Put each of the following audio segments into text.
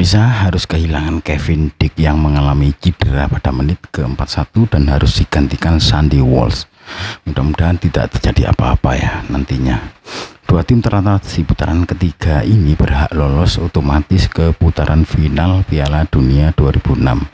Indonesia harus kehilangan Kevin Dick yang mengalami cedera pada menit ke-41 dan harus digantikan Sandy Walsh. Mudah-mudahan tidak terjadi apa-apa ya nantinya. Dua tim teratas di putaran ketiga ini berhak lolos otomatis ke putaran final Piala Dunia 2006.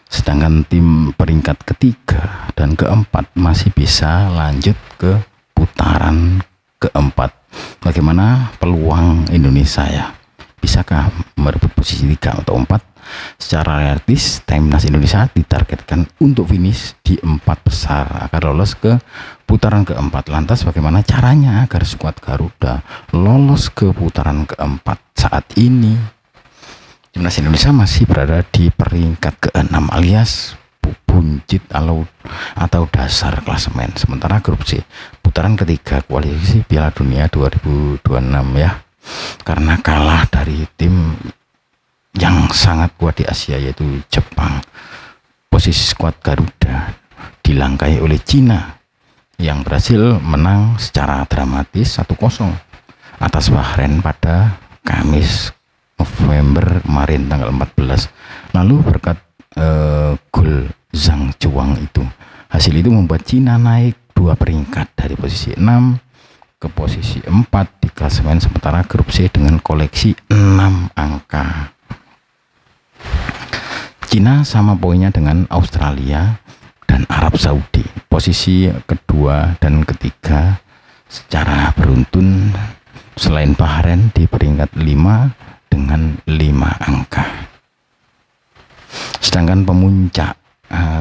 Sedangkan tim peringkat ketiga dan keempat masih bisa lanjut ke putaran keempat. Bagaimana peluang Indonesia ya? Bisakah merebut posisi 3 atau 4? Secara realistis, timnas Indonesia ditargetkan untuk finish di 4 besar agar lolos ke putaran keempat. Lantas bagaimana caranya agar skuad Garuda lolos ke putaran keempat saat ini? Timnas Indonesia masih berada di peringkat ke-6 alias buncit atau dasar klasemen. Sementara grup C, putaran ketiga kualifikasi Piala Dunia 2026 ya. Karena kalah dari tim yang sangat kuat di Asia yaitu Jepang, posisi skuad Garuda dilangkai oleh Cina yang berhasil menang secara dramatis 1-0 atas Bahrain pada Kamis November kemarin tanggal 14. Lalu berkat gol Zhang Chuang itu, hasil itu membuat Cina naik 2 peringkat dari posisi 6 ke posisi 4 di klasemen, sementara grup C dengan koleksi 6 angka. Cina sama poinnya dengan Australia dan Arab Saudi, posisi kedua dan ketiga secara beruntun selain Bahrain di peringkat 5 dengan 5 angka. Sedangkan pemuncak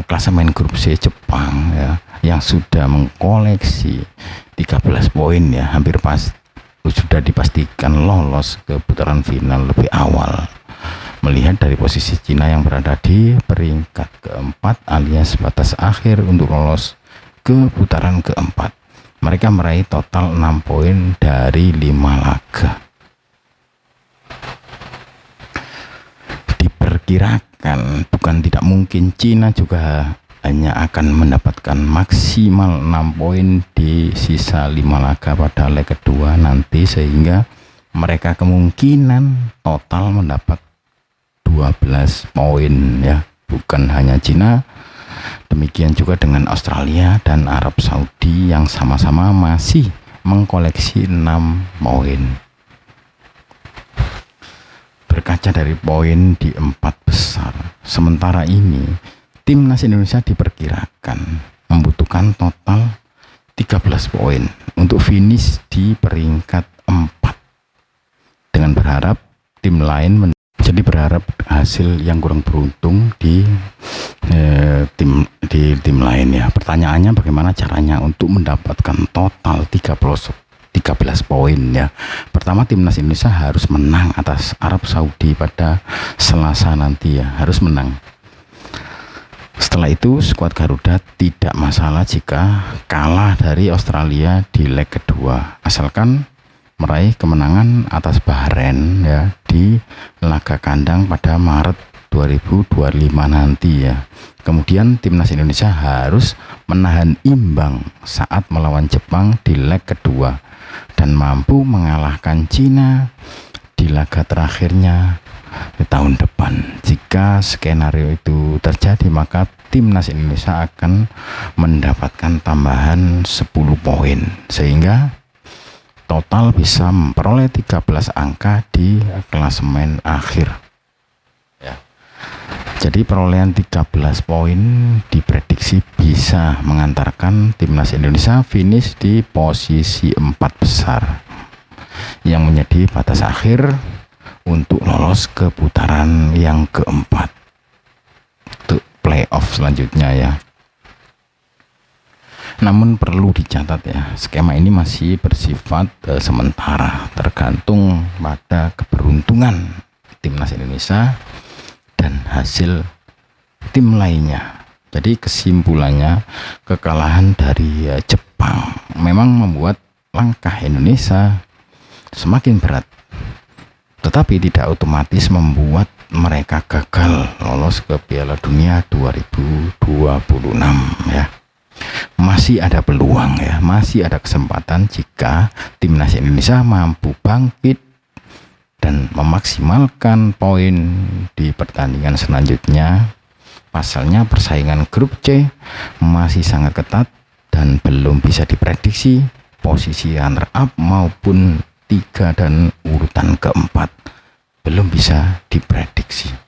klasemen grup C Jepang ya, yang sudah mengkoleksi 13 poin ya, hampir sudah dipastikan lolos ke putaran final lebih awal. Melihat dari posisi Cina yang berada di peringkat keempat alias batas akhir untuk lolos ke putaran keempat, mereka meraih total 6 poin dari 5 laga. Diperkirakan bukan tidak mungkin Cina juga hanya akan mendapatkan maksimal 6 poin di sisa 5 laga pada leg kedua nanti, sehingga mereka kemungkinan total mendapat 12 poin ya, bukan hanya Cina. Demikian juga dengan Australia dan Arab Saudi yang sama-sama masih mengkoleksi 6 poin. Berkaca dari poin di 4 besar, sementara ini timnas Indonesia diperkirakan membutuhkan total 13 poin untuk finish di peringkat 4. Dengan berharap tim lain jadi berharap hasil yang kurang beruntung di tim lain ya. Pertanyaannya bagaimana caranya untuk mendapatkan total 13 poin ya. Pertama, timnas Indonesia harus menang atas Arab Saudi pada Selasa nanti ya, harus menang. Setelah itu skuad Garuda tidak masalah jika kalah dari Australia di leg kedua, asalkan meraih kemenangan atas Bahrain ya di laga kandang pada Maret 2025 nanti ya. Kemudian timnas Indonesia harus menahan imbang saat melawan Jepang di leg kedua dan mampu mengalahkan Cina di laga terakhirnya di tahun depan. Jika skenario itu terjadi, maka timnas Indonesia akan mendapatkan tambahan 10 poin sehingga total bisa memperoleh 13 angka di klasemen akhir ya. Jadi perolehan 13 poin diprediksi bisa mengantarkan timnas Indonesia finish di posisi 4 besar yang menjadi batas akhir untuk lolos ke putaran yang keempat untuk playoff selanjutnya ya. Namun perlu dicatat ya, skema ini masih bersifat sementara, tergantung pada keberuntungan timnas Indonesia dan hasil tim lainnya. Jadi kesimpulannya, kekalahan dari Jepang memang membuat langkah Indonesia semakin berat, tetapi tidak otomatis membuat mereka gagal lolos ke Piala Dunia 2026 ya. Masih ada peluang ya, masih ada kesempatan jika timnas Indonesia mampu bangkit dan memaksimalkan poin di pertandingan selanjutnya. Pasalnya persaingan grup C masih sangat ketat dan belum bisa diprediksi posisi runner up maupun 3 dan urutan keempat belum bisa diprediksi.